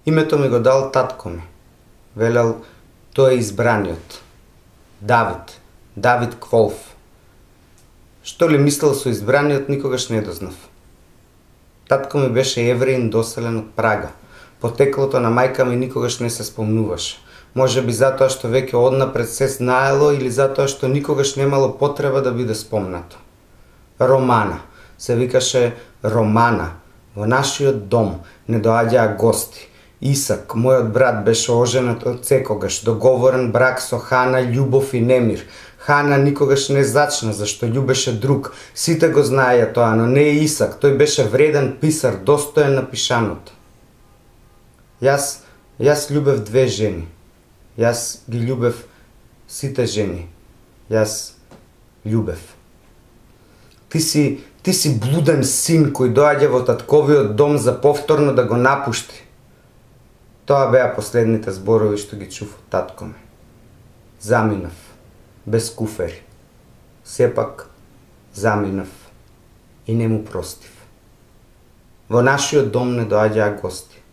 Името ми го дал татко ми. Велел, тој е избраниот. Давид. Давид Кволф. Што ли мислел со избраниот, никогаш не дознав. Татко ми беше евреин доселен од Прага. Потеклото на мајка ми никогаш не се спомнуваше. Може би затоа што веќе однапред се знаело или затоа што никогаш немало потреба да биде спомнато. Романа. Се викаше Романа. Во нашиот дом не доаѓаа гости. Исак, мојот брат, беше оженет од секогаш, договорен брак со Хана, љубов и немир. Хана никогаш не зачна, зашто љубеше друг. Сите го знаеја тоа, но не Исак. Тој беше вреден писар, достоен на пишаното. Јас љубев две жени. Јас ги љубев сите жени. Јас љубев. Ти си блуден син кој доаѓа во татковиот дом за повторно да го напушти. Тоа беа последните зборови што ги чув од татко ми. Заминав, без куфери. Сепак заминав и не му простив. Во нашиот дом не доаѓаа гости.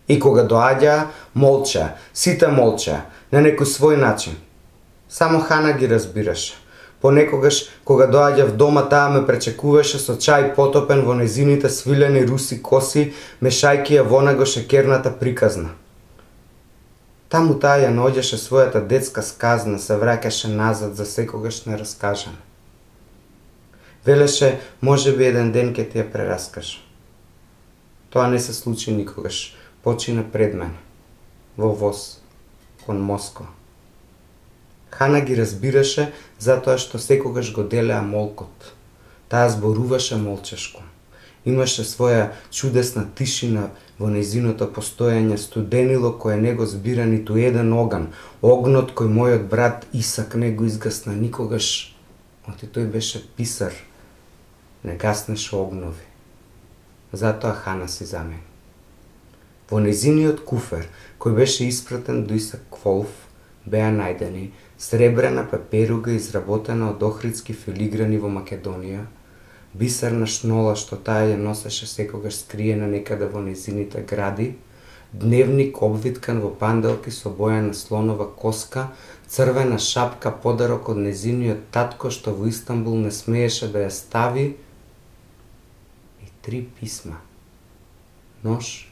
И кога доаѓаа, молчаа, сите молчаа, на некој свој начин. Само Хана ги разбираше. Понекогаш, кога доаѓа в дома, таа ме пречекуваше со чај потопен во незините свилени руси коси, мешајки ја во него шекерната приказна. Таму таа ја наоѓаше својата детска сказна, се враќаше назад за секогаш нераскажана. Велеше, може би еден ден ќе ти ја прераскажа. Тоа не се случи никогаш, почина пред мене, во воз, кон Москва. Хана ги разбираше затоа што секогаш го делеа молкот. Таа зборуваше молчешко. Имаше своја чудесна тишина во нејзиното постоење, студенило кое не го збира ниту еден оган. Огнот кој мојот брат Исак не го изгасна никогаш, оти тој беше писар, не гаснеше огнови. Затоа Хана си замени. Во нејзиниот куфер, кој беше испратен до Исак Кволф, беа најдени сребрена пеперуга изработена од охридски филиграни во Македонија, бисерна шнола што таа ја носеше секогаш скриена некаде во нејзините гради, дневник обвиткан во панделки со боја на слонова коска, црвена шапка подарок од нејзиниот татко што во Истанбул не смееше да ја стави, и 3 писма, нож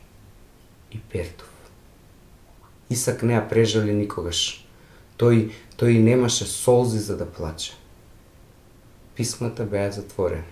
и пертов. Исак не ја прежали никогаш. Тој немаше солзи за да плаче. Писмата беа затворени.